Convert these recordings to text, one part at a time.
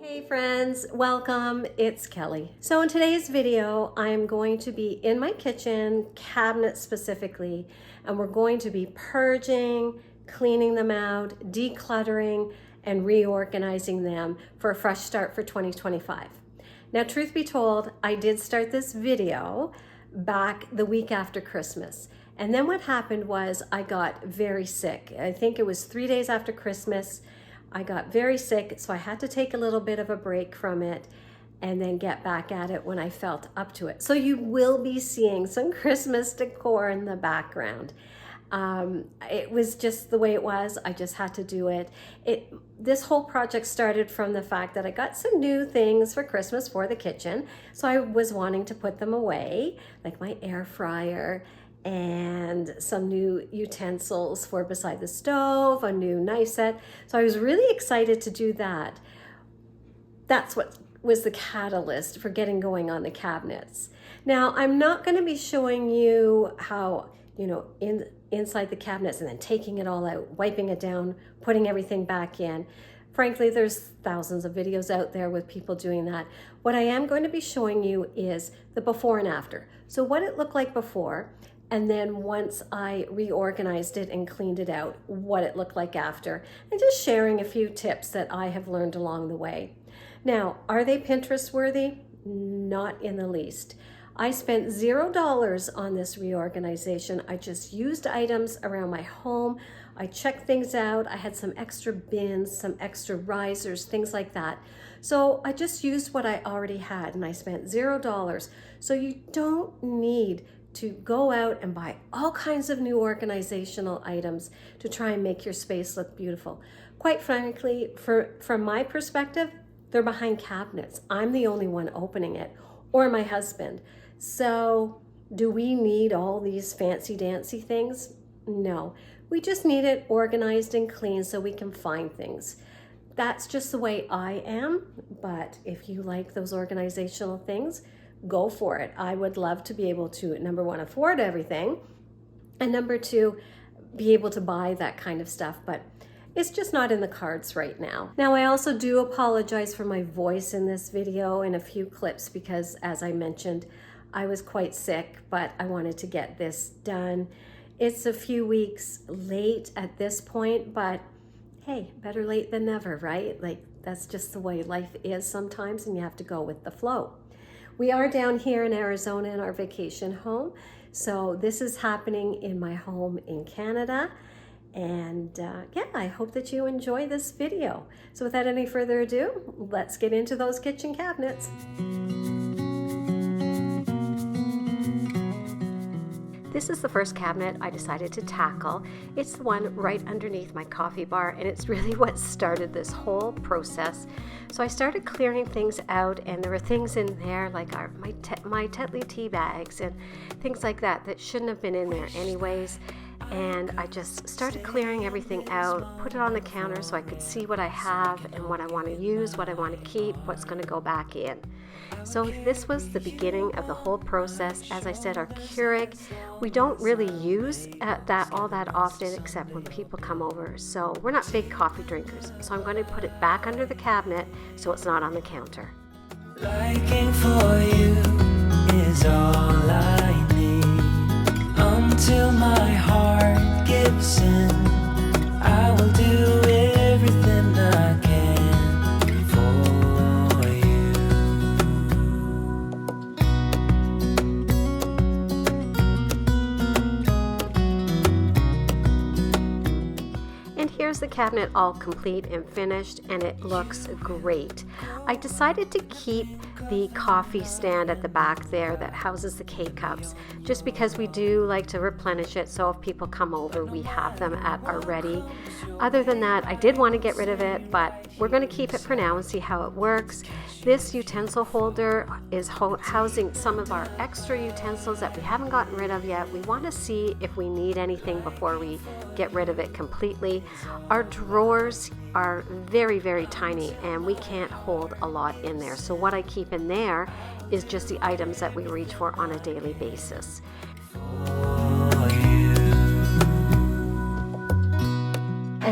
Hey friends, welcome. It's Kelly. So in today's video, I'm going to be in my kitchen, cabinets specifically, and we're going to be purging, cleaning them out, decluttering, and reorganizing them for a fresh start for 2025. Now, truth be told, I did start this video back the week after Christmas. And then what happened was I got very sick. I think it was 3 days after Christmas. I got very sick, so I had to take a little bit of a break from it and then get back at it when I felt up to it. So you will be seeing some Christmas decor in the background. It was just the way it was. I just had to do it. This whole project started from the fact that I got some new things for Christmas for the kitchen. So I was wanting to put them away, like my air fryer and some new utensils for beside the stove, a new knife set. So I was really excited to do that. That's what was the catalyst for getting going on the cabinets. Now, I'm not going to be showing you how, inside the cabinets and then taking it all out, wiping it down, putting everything back in. Frankly, there's thousands of videos out there with people doing that. What I am going to be showing you is the before and after. So what it looked like before, and then once I reorganized it and cleaned it out, what it looked like after, and just sharing a few tips that I have learned along the way. Now, are they Pinterest worthy? Not in the least. I spent $0 on this reorganization. I just used items around my home. I checked things out. I had some extra bins, some extra risers, things like that. So I just used what I already had and I spent $0. So you don't need to go out and buy all kinds of new organizational items to try and make your space look beautiful. Quite frankly, from my perspective, they're behind cabinets. I'm the only one opening it, or my husband. So do we need all these fancy dancy things? No, we just need it organized and clean so we can find things. That's just the way I am, but if you like those organizational things, go for it. I would love to be able to, number one, afford everything, and number two, be able to buy that kind of stuff, but it's just not in the cards right now. Now, I also do apologize for my voice in this video in a few clips because, as I mentioned, I was quite sick, but I wanted to get this done. It's a few weeks late at this point, but hey, better late than never, right? Like, that's just the way life is sometimes, and you have to go with the flow. We are down here in Arizona in our vacation home. So this is happening in my home in Canada. And yeah, I hope that you enjoy this video. So without any further ado, let's get into those kitchen cabinets. This is the first cabinet I decided to tackle. It's the one right underneath my coffee bar, and it's really what started this whole process. So I started clearing things out, and there were things in there like my Tetley tea bags and things like that that shouldn't have been in there anyways. And I just started clearing everything out, put it on the counter so I could see what I have and what I want to use, what I want to keep, what's going to go back in. So this was the beginning of the whole process. As I said, our Keurig, we don't really use that all that often except when people come over. So we're not big coffee drinkers. So I'm going to put it back under the cabinet so it's not on the counter. Liking for you is all I need. Until my heart gives in, I will do everything I can for you. And here's the cabinet all complete and finished, and it looks great. I decided to keep the coffee stand at the back there that houses the K-cups, just because we do like to replenish it, so if people come over we have them at our ready. Other than that, I did want to get rid of it, but we're going to keep it for now and see how it works. This utensil holder is housing some of our extra utensils that we haven't gotten rid of yet. We want to see if we need anything before we get rid of it completely. Our drawers are very, very tiny and we can't hold a lot in there. So what I keep in there is just the items that we reach for on a daily basis. For you.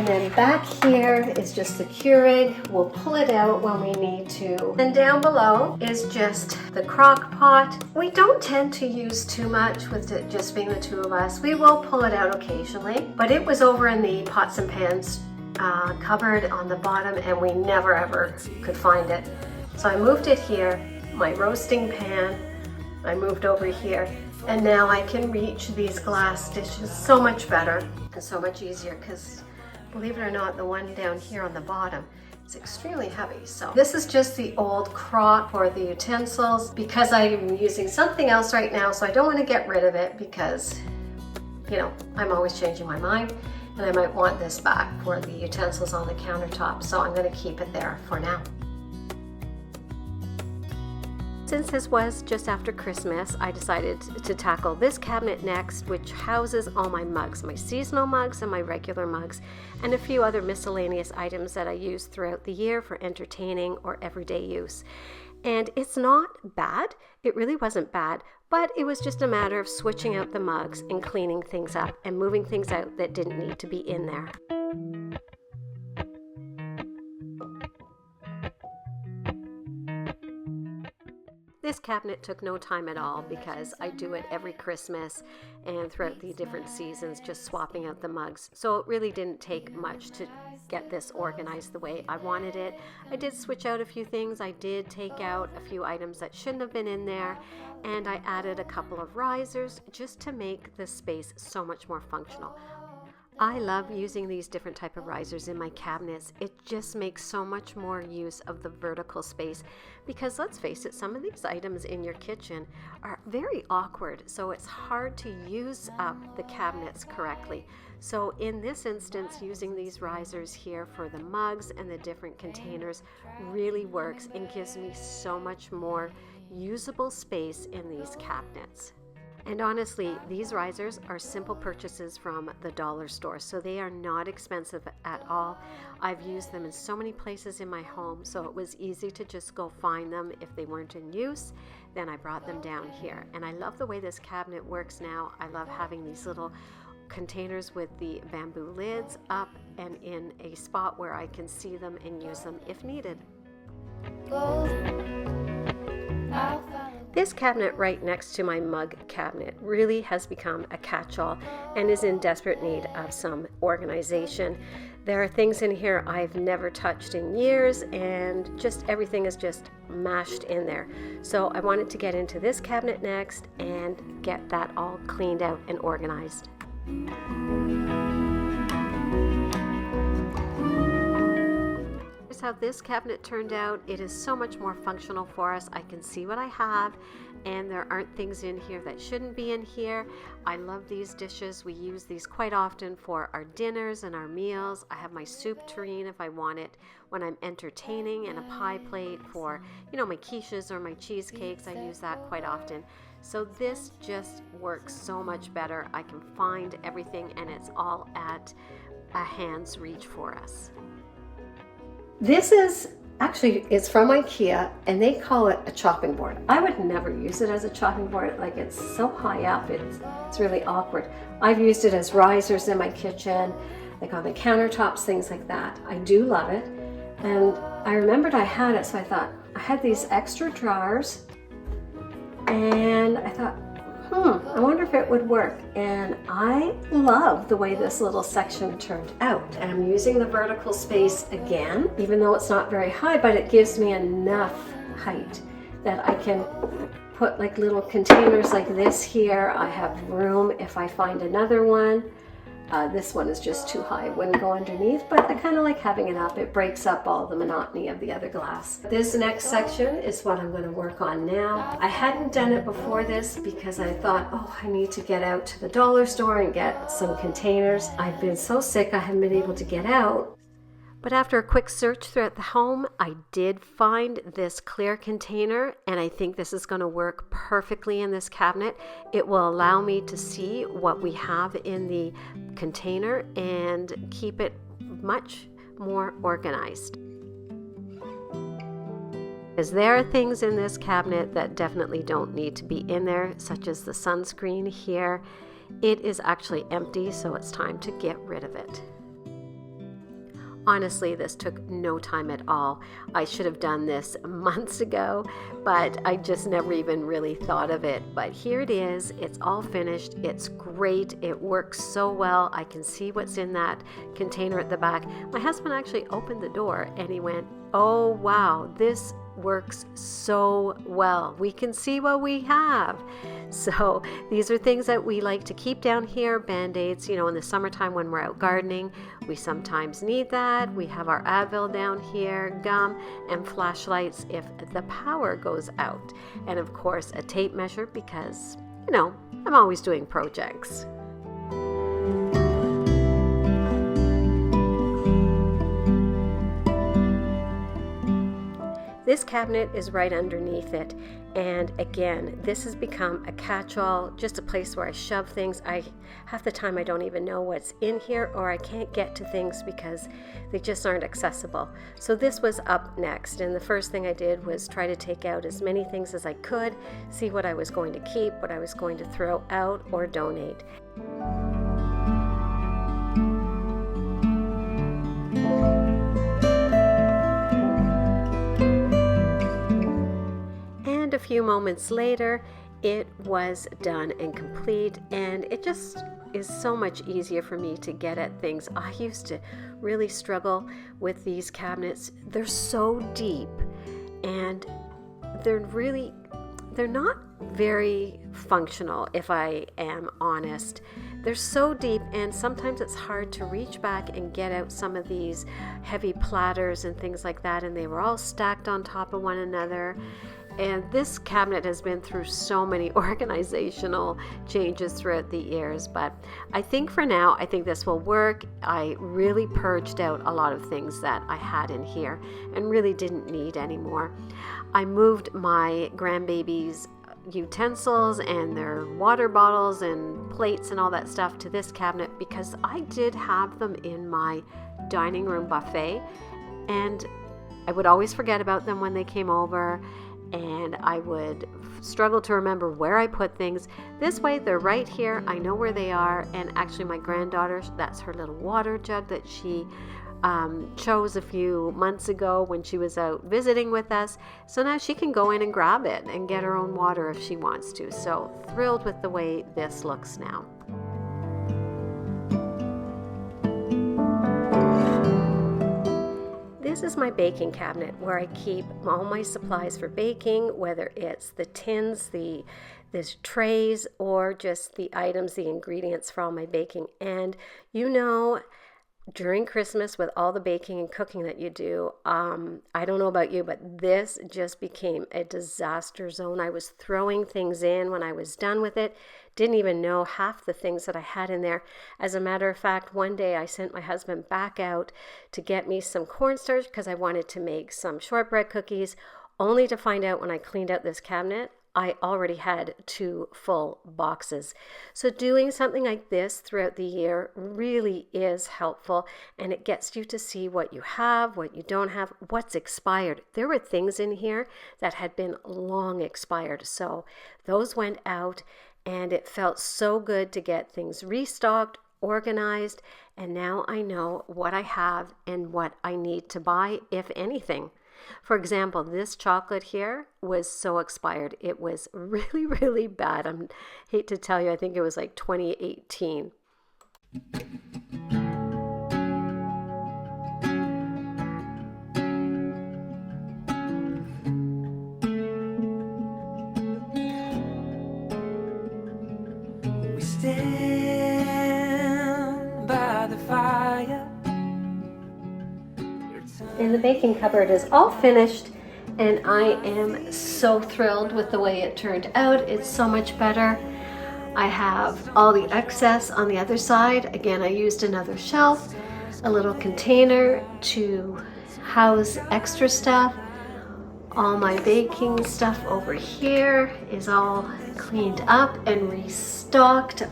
And then back here is just the Keurig. We'll pull it out when we need to. And down below is just the crock pot. We don't tend to use too much with it just being the two of us. We will pull it out occasionally, but it was over in the pots and pans cupboard on the bottom, and we never ever could find it. So I moved it here, my roasting pan, I moved over here, and now I can reach these glass dishes so much better and so much easier, because believe it or not, the one down here on the bottom is extremely heavy. So this is just the old crock for the utensils, because I'm using something else right now, so I don't want to get rid of it, because you know, I'm always changing my mind, and I might want this back for the utensils on the countertop, so I'm going to keep it there for now. Since this was just after Christmas, I decided to tackle this cabinet next, which houses all my mugs, my seasonal mugs and my regular mugs, and a few other miscellaneous items that I use throughout the year for entertaining or everyday use. And it's not bad. It really wasn't bad, but it was just a matter of switching out the mugs and cleaning things up and moving things out that didn't need to be in there. This cabinet took no time at all, because I do it every Christmas and throughout the different seasons, just swapping out the mugs. So it really didn't take much to get this organized the way I wanted it. I did switch out a few things. I did take out a few items that shouldn't have been in there, and I added a couple of risers just to make the space so much more functional. I love using these different type of risers in my cabinets. It just makes so much more use of the vertical space, because let's face it, some of these items in your kitchen are very awkward, so it's hard to use up the cabinets correctly. So in this instance, using these risers here for the mugs and the different containers really works and gives me so much more usable space in these cabinets. And honestly, these risers are simple purchases from the dollar store, so they are not expensive at all. I've used them in so many places in my home, so it was easy to just go find them. If they weren't in use, then I brought them down here. And I love the way this cabinet works now. I love having these little containers with the bamboo lids up and in a spot where I can see them and use them if needed. This cabinet right next to my mug cabinet really has become a catch-all and is in desperate need of some organization. There are things in here I've never touched in years, and just everything is just mashed in there. So I wanted to get into this cabinet next and get that all cleaned out and organized. How this cabinet turned out. It is so much more functional for us. I can see what I have, and there aren't things in here that shouldn't be in here. I love these dishes. We use these quite often for our dinners and our meals. I have my soup tureen if I want it when I'm entertaining, and a pie plate for, you know, my quiches or my cheesecakes. I use that quite often. So this just works so much better. I can find everything, and it's all at a hand's reach for us. This is actually, it's from IKEA, and they call it a chopping board. I would never use it as a chopping board. Like, it's so high up, it's really awkward. I've used it as risers in my kitchen, like on the countertops, things like that. I do love it. And I remembered I had it, so I thought, I had these extra drawers, and I thought, I wonder if it would work. And I love the way this little section turned out. And I'm using the vertical space again, even though it's not very high, but it gives me enough height that I can put like little containers like this here. I have room if I find another one. This one is just too high, it wouldn't go underneath, but I kind of like having it up. It breaks up all the monotony of the other glass. This next section is what I'm going to work on now. I hadn't done it before this because I thought, oh, I need to get out to the dollar store and get some containers. I've been so sick I haven't been able to get out. But after a quick search throughout the home, I did find this clear container, and I think this is going to work perfectly in this cabinet. It will allow me to see what we have in the container and keep it much more organized. Because there are things in this cabinet that definitely don't need to be in there, such as the sunscreen here. It is actually empty, so it's time to get rid of it. Honestly, this took no time at all. I should have done this months ago, but I just never even really thought of it. But here it is. It's all finished. It's great. It works so well. I can see what's in that container at the back. My husband actually opened the door and he went, "Oh, wow, this works so well. We can see what we have." So these are things that we like to keep down here. Band-aids, in the summertime when we're out gardening, we sometimes need that. We have our Advil down here, gum, and flashlights if the power goes out. And of course, a tape measure because, I'm always doing projects. This cabinet is right underneath it, and again, this has become a catch-all, just a place where I shove things. Half the time I don't even know what's in here, or I can't get to things because they just aren't accessible. So this was up next, and the first thing I did was try to take out as many things as I could, see what I was going to keep, what I was going to throw out or donate. A few moments later, it was done and complete, and it just is so much easier for me to get at things. I used to really struggle with these cabinets. They're so deep, and they're not very functional, if I am honest. They're so deep, and sometimes it's hard to reach back and get out some of these heavy platters and things like that, and they were all stacked on top of one another. And this cabinet has been through so many organizational changes throughout the years, but I think for now, I think this will work. I really purged out a lot of things that I had in here and really didn't need anymore. I moved my grandbaby's utensils and their water bottles and plates and all that stuff to this cabinet because I did have them in my dining room buffet, and I would always forget about them when they came over, and I would struggle to remember where I put things. This way, they're right here. I know where they are, and actually my granddaughter, that's her little water jug that she chose a few months ago when she was out visiting with us. So now she can go in and grab it and get her own water if she wants to. So thrilled with the way this looks now. This is my baking cabinet where I keep all my supplies for baking, whether it's the tins, the trays, or just the items, the ingredients for all my baking. And during Christmas with all the baking and cooking that you do, I don't know about you, but this just became a disaster zone. I was throwing things in when I was done with it. Didn't even know half the things that I had in there. As a matter of fact, one day I sent my husband back out to get me some cornstarch because I wanted to make some shortbread cookies, only to find out when I cleaned out this cabinet, I already had 2 full boxes. So doing something like this throughout the year really is helpful, and it gets you to see what you have, what you don't have, what's expired. There were things in here that had been long expired, so those went out, and it felt so good to get things restocked, organized, and now I know what I have and what I need to buy, if anything. For example, this chocolate here was so expired. It was really, really bad. I hate to tell you, I think it was like 2018. We stand by the fire. And the baking cupboard is all finished, and I am so thrilled with the way it turned out. It's so much better. I have all the excess on the other side. Again, I used another shelf, a little container to house extra stuff. All my baking stuff over here is all cleaned up and restocked.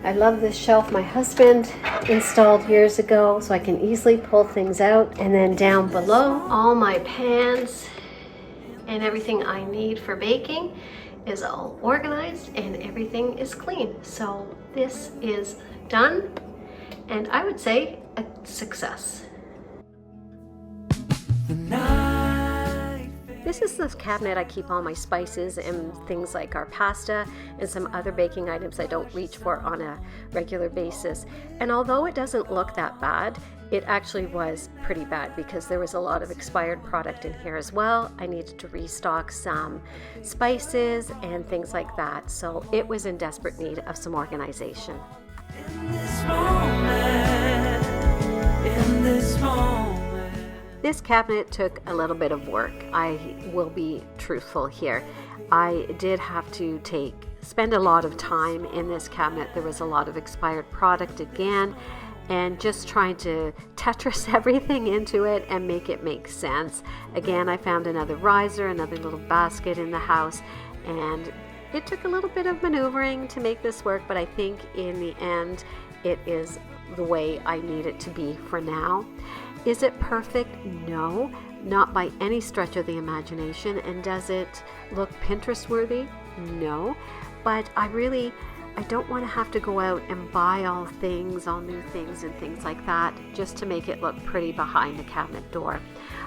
I love this shelf my husband installed years ago, so I can easily pull things out. And then down below, all my pans and everything I need for baking is all organized and everything is clean. So this is done, and I would say a success. This is the cabinet I keep all my spices and things like our pasta and some other baking items I don't reach for on a regular basis. And although it doesn't look that bad, it actually was pretty bad because there was a lot of expired product in here as well. I needed to restock some spices and things like that. So it was in desperate need of some organization. This cabinet took a little bit of work. I will be truthful here. I did have to spend a lot of time in this cabinet. There was a lot of expired product again, and just trying to Tetris everything into it and make it make sense. Again, I found another riser, another little basket in the house, and it took a little bit of maneuvering to make this work, but I think in the end it is the way I need it to be for now. Is it perfect? No, not by any stretch of the imagination. And does it look Pinterest worthy? No, but I don't want to have to go out and buy all new things and things like that just to make it look pretty behind the cabinet door.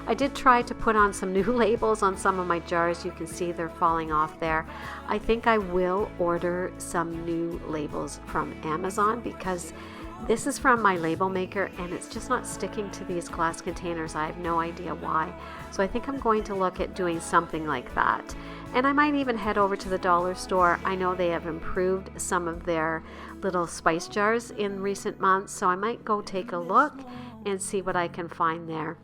I did try to put on some new labels on some of my jars. You can see they're falling off there. I think I will order some new labels from Amazon because this is from my label maker and it's just not sticking to these glass containers. I have no idea why. So I think I'm going to look at doing something like that. And I might even head over to the dollar store. I know they have improved some of their little spice jars in recent months, so I might go take a look and see what I can find there.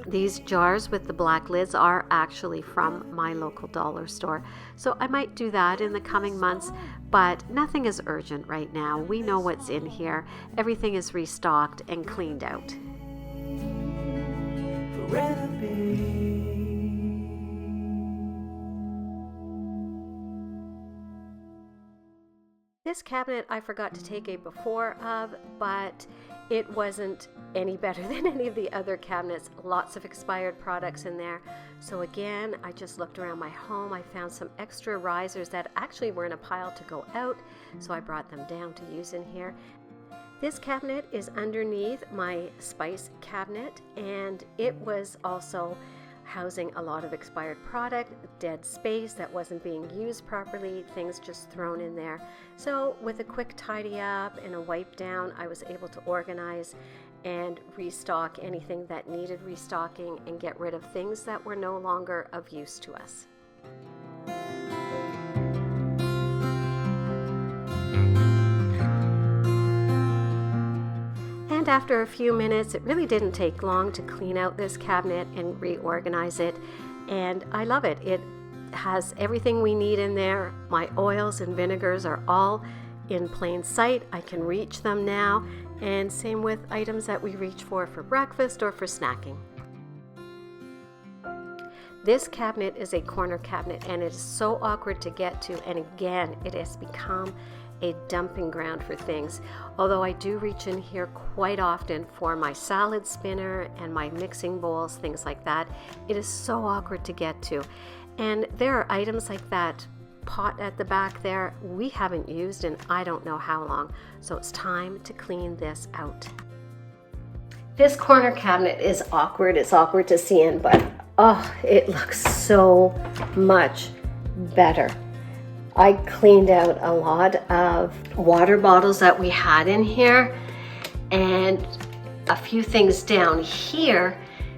These jars with the black lids are actually from my local dollar store, so I might do that in the coming months, but nothing is urgent right now. We know what's in here. Everything is restocked and cleaned out. This cabinet I forgot to take a before of, but it wasn't any better than any of the other cabinets. Lots of expired products in there. So again, I just looked around my home. I found some extra risers that actually were in a pile to go out, so I brought them down to use in here. This cabinet is underneath my spice cabinet, and it was also housing a lot of expired product, dead space that wasn't being used properly, things just thrown in there. So with a quick tidy up and a wipe down, I was able to organize and restock anything that needed restocking and get rid of things that were no longer of use to us. And after a few minutes, it really didn't take long to clean out this cabinet and reorganize it, and I love it. It has everything we need in there. My oils and vinegars are all in plain sight. I can reach them now, and same with items that we reach for breakfast or for snacking. This cabinet is a corner cabinet, and it is so awkward to get to, and again, it has become a dumping ground for things. Although I do reach in here quite often for my salad spinner and my mixing bowls, things like that, it is so awkward to get to. And there are items like that pot at the back there we haven't used in I don't know how long. So it's time to clean this out. This corner cabinet is awkward. It's awkward to see in, but oh, it looks so much better. I cleaned out a lot of water bottles that we had in here and a few things down here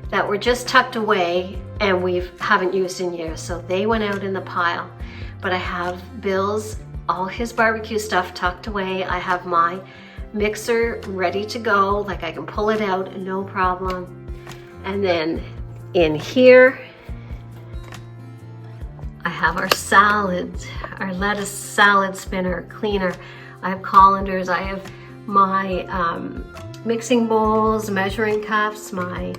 that were just tucked away and we haven't used in years, so they went out in the pile. But I have Bill's, all his barbecue stuff tucked away. I have my mixer ready to go, like I can pull it out, no problem. And then in here, I have our salads, our lettuce salad spinner, cleaner. I have colanders, I have my mixing bowls, measuring cups, my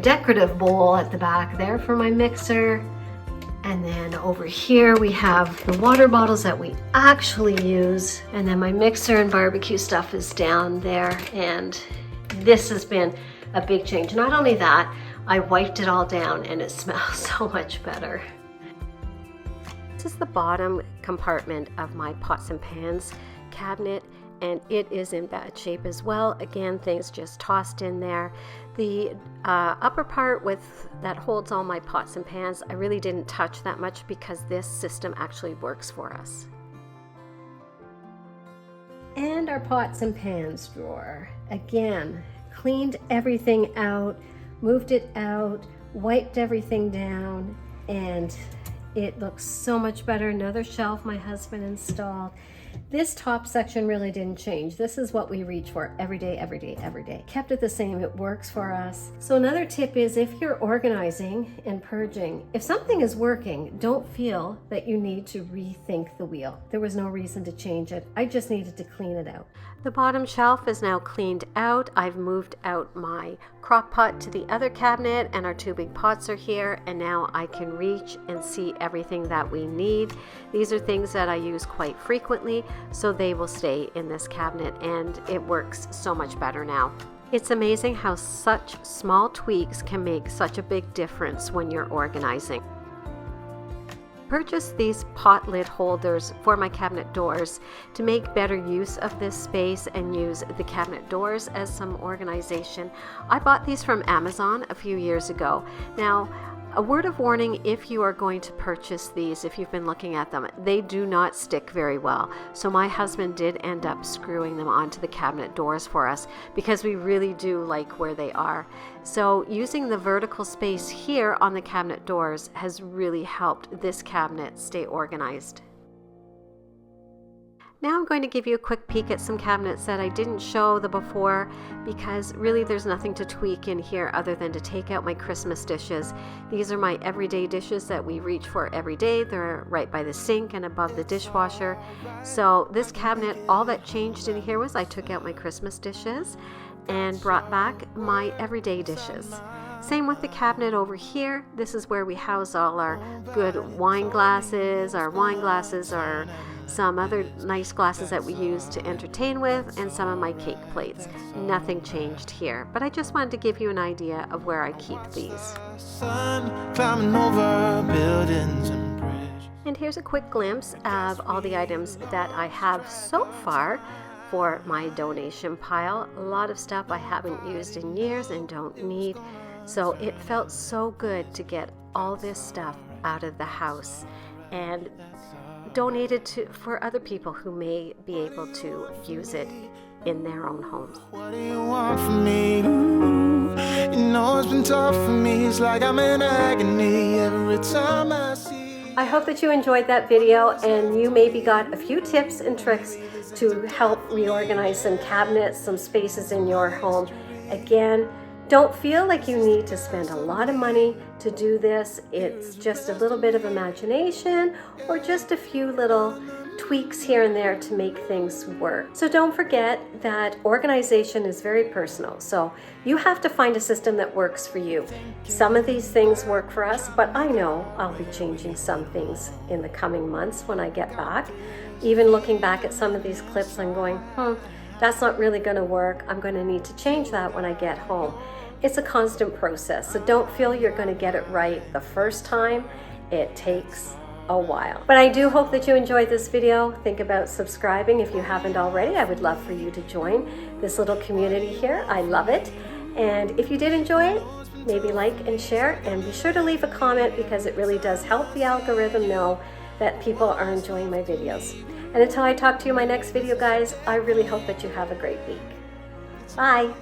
decorative bowl at the back there for my mixer. And then over here we have the water bottles that we actually use. And then my mixer and barbecue stuff is down there. And this has been a big change. Not only that, I wiped it all down and it smells so much better. This is the bottom compartment of my pots and pans cabinet, and it is in bad shape as well. Again, things just tossed in there. The upper part with that holds all my pots and pans, I really didn't touch that much because this system actually works for us. And our pots and pans drawer. Again, cleaned everything out, moved it out, wiped everything down, and it looks so much better. Another shelf my husband installed. This top section really didn't change. This is what we reach for every day, every day, every day. Kept it the same, it works for us. So another tip is if you're organizing and purging, if something is working, don't feel that you need to rethink the wheel. There was no reason to change it. I just needed to clean it out. The bottom shelf is now cleaned out. I've moved out my crock pot to the other cabinet and our two big pots are here, and now I can reach and see everything that we need. These are things that I use quite frequently, so they will stay in this cabinet, and it works so much better now. It's amazing how such small tweaks can make such a big difference when you're organizing. Purchased these pot lid holders for my cabinet doors to make better use of this space and use the cabinet doors as some organization. I bought these from Amazon a few years ago. Now, a word of warning if you are going to purchase these, if you've been looking at them, they do not stick very well. So my husband did end up screwing them onto the cabinet doors for us because we really do like where they are. So using the vertical space here on the cabinet doors has really helped this cabinet stay organized. Now I'm going to give you a quick peek at some cabinets that I didn't show the before because really there's nothing to tweak in here other than to take out my Christmas dishes. These are my everyday dishes that we reach for every day. They're right by the sink and above the dishwasher. So this cabinet, all that changed in here was I took out my Christmas dishes and brought back my everyday dishes. Same with the cabinet over here. This is where we house all our good wine glasses, our some other nice glasses that we use to entertain with, and some of my cake plates. Nothing changed here, but I just wanted to give you an idea of where I keep these. And here's a quick glimpse of all the items that I have so far for my donation pile. A lot of stuff I haven't used in years and don't need. So it felt so good to get all this stuff out of the house and donate it for other people who may be able to use it in their own homes. What do you want from me? Ooh, you know it's been tough for me. It's like I'm in agony every time I see. I hope that you enjoyed that video and you maybe got a few tips and tricks to help reorganize some cabinets, some spaces in your home. Again, don't feel like you need to spend a lot of money to do this. It's just a little bit of imagination or just a few little tweaks here and there to make things work. So don't forget that organization is very personal. So you have to find a system that works for you. Some of these things work for us, but I know I'll be changing some things in the coming months when I get back. Even looking back at some of these clips, I'm going, that's not really going to work. I'm going to need to change that when I get home. It's a constant process, so don't feel you're going to get it right the first time. It takes a while. But I do hope that you enjoyed this video. Think about subscribing if you haven't already. I would love for you to join this little community here. I love it. And if you did enjoy it, maybe like and share, and be sure to leave a comment because it really does help the algorithm know that people are enjoying my videos. And until I talk to you in my next video, guys, I really hope that you have a great week. Bye.